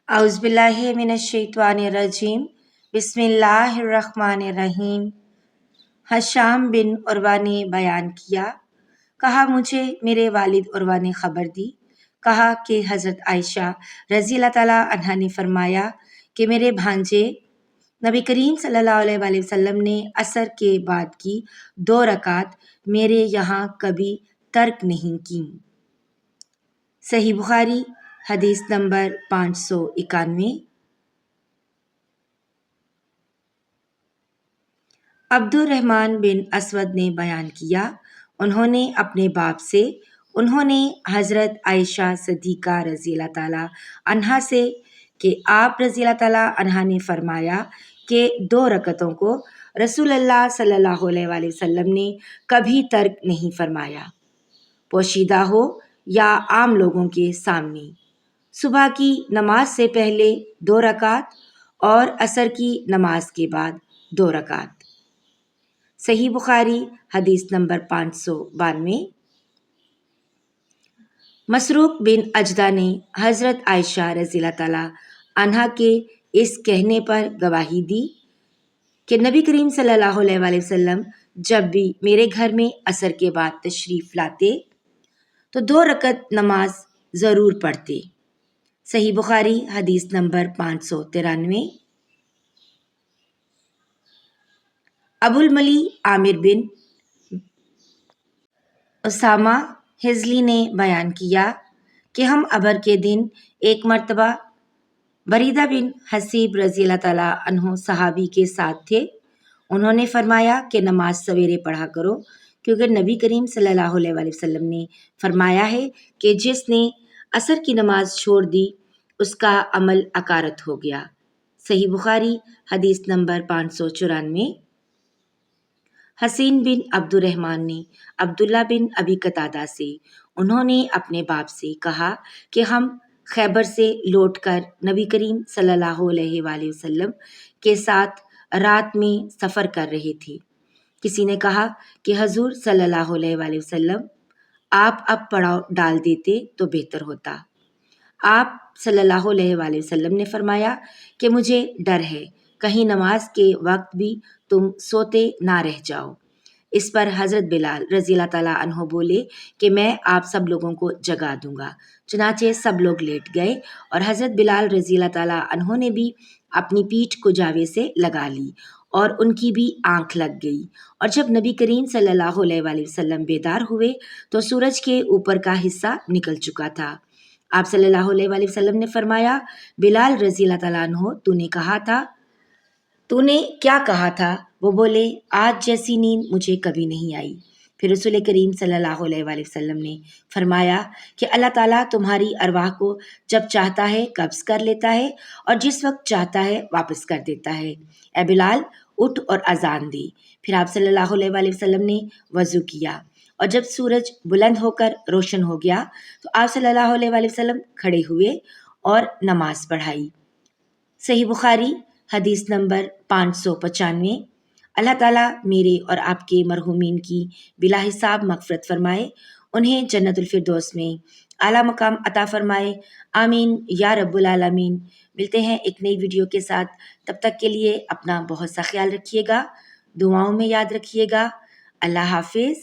اعوذ باللہ من الشیطان الرجیم بسم اللہ الرحمن الرحیم۔ ہشام بن عروہ نے بیان کیا، کہا مجھے میرے والد عروہ نے خبر دی، کہا کہ حضرت عائشہ رضی اللہ تعالیٰ عنہا نے فرمایا کہ میرے بھانجے نبی کریم صلی اللہ علیہ وآلہ وسلم نے عصر کے بعد کی 2 رکعت میرے یہاں کبھی ترک نہیں کی۔ صحیح بخاری حدیث نمبر 591۔ عبد الرحمن بن اسود نے بیان کیا، انہوں نے اپنے باپ سے، انہوں نے حضرت عائشہ صدیقہ رضی اللہ تعالیٰ عنہا سے کہ آپ رضی اللہ تعالیٰ عنہا نے فرمایا کہ 2 رکعتوں کو رسول اللہ صلی اللہ علیہ وآلہ وسلم نے کبھی ترک نہیں فرمایا، پوشیدہ ہو یا عام لوگوں کے سامنے، صبح کی نماز سے پہلے 2 رکعت اور عصر کی نماز کے بعد 2 رکعت۔ صحیح بخاری حدیث نمبر 592۔ مسروق بن اجدہ نے حضرت عائشہ رضی اللہ تعالیٰ عنہا کے اس کہنے پر گواہی دی کہ نبی کریم صلی اللہ علیہ وآلہ وسلم جب بھی میرے گھر میں عصر کے بعد تشریف لاتے تو 2 رکعت نماز ضرور پڑھتے۔ صحیح بخاری حدیث نمبر 593۔ ابو الملی عامر بن اسامہ ہزلی نے بیان کیا کہ ہم ابر کے دن ایک مرتبہ بریدہ بن حصیب رضی اللہ تعالیٰ عنہ صحابی کے ساتھ تھے۔ انہوں نے فرمایا کہ نماز سویرے پڑھا کرو، کیونکہ نبی کریم صلی اللہ علیہ وآلہ وسلم نے فرمایا ہے کہ جس نے عصر کی نماز چھوڑ دی اس کا عمل اکارت ہو گیا۔ صحیح بخاری حدیث نمبر 594۔ حسین بن عبد الرحمن نے عبداللہ بن ابی قتادہ سے، انہوں نے اپنے باپ سے کہا کہ ہم خیبر سے لوٹ کر نبی کریم صلی اللہ علیہ وآلہ وسلم کے ساتھ رات میں سفر کر رہے تھے۔ کسی نے کہا کہ حضور صلی اللہ علیہ وآلہ وسلم آپ اب پڑاؤ ڈال دیتے تو بہتر ہوتا۔ آپ صلی اللہ علیہ وآلہ وسلم نے فرمایا کہ مجھے ڈر ہے کہیں نماز کے وقت بھی تم سوتے نہ رہ جاؤ۔ اس پر حضرت بلال رضی اللہ تعالیٰ عنہ بولے کہ میں آپ سب لوگوں کو جگا دوں گا۔ چنانچہ سب لوگ لیٹ گئے اور حضرت بلال رضی اللہ تعالیٰ عنہ نے بھی اپنی پیٹھ کجاوے سے لگا لی اور ان کی بھی آنکھ لگ گئی، اور جب نبی کریم صلی اللہ علیہ وآلہ وسلم بیدار ہوئے تو سورج کے اوپر کا حصہ نکل چکا تھا۔ آپ صلی اللہ علیہ وآلہ وسلم نے فرمایا، بلال رضی اللہ تعالیٰ عنہ تو نے کیا کہا تھا؟ وہ بولے، آج جیسی نیند مجھے کبھی نہیں آئی۔ پھر رسول کریم صلی اللہ علیہ وآلہ وسلم نے فرمایا کہ اللہ تعالیٰ تمہاری ارواح کو جب چاہتا ہے قبض کر لیتا ہے اور جس وقت چاہتا ہے واپس کر دیتا ہے۔ اے بلال، اٹھ اور اذان دے۔ پھر آپ صلی اللہ علیہ وآلہ وسلم نے وضو کیا، اور جب سورج بلند ہو کر روشن ہو گیا تو آپ صلی اللہ علیہ وآلہ وسلم کھڑے ہوئے اور نماز پڑھائی۔ صحیح بخاری حدیث نمبر 595۔ اللہ تعالیٰ میرے اور آپ کے مرحومین کی بلا حساب مغفرت فرمائے، انہیں جنت الفردوس میں اعلیٰ مقام عطا فرمائے، آمین یا رب العالمین۔ ملتے ہیں ایک نئی ویڈیو کے ساتھ، تب تک کے لیے اپنا بہت سا خیال رکھیے گا، دعاؤں میں یاد رکھیے گا۔ اللہ حافظ۔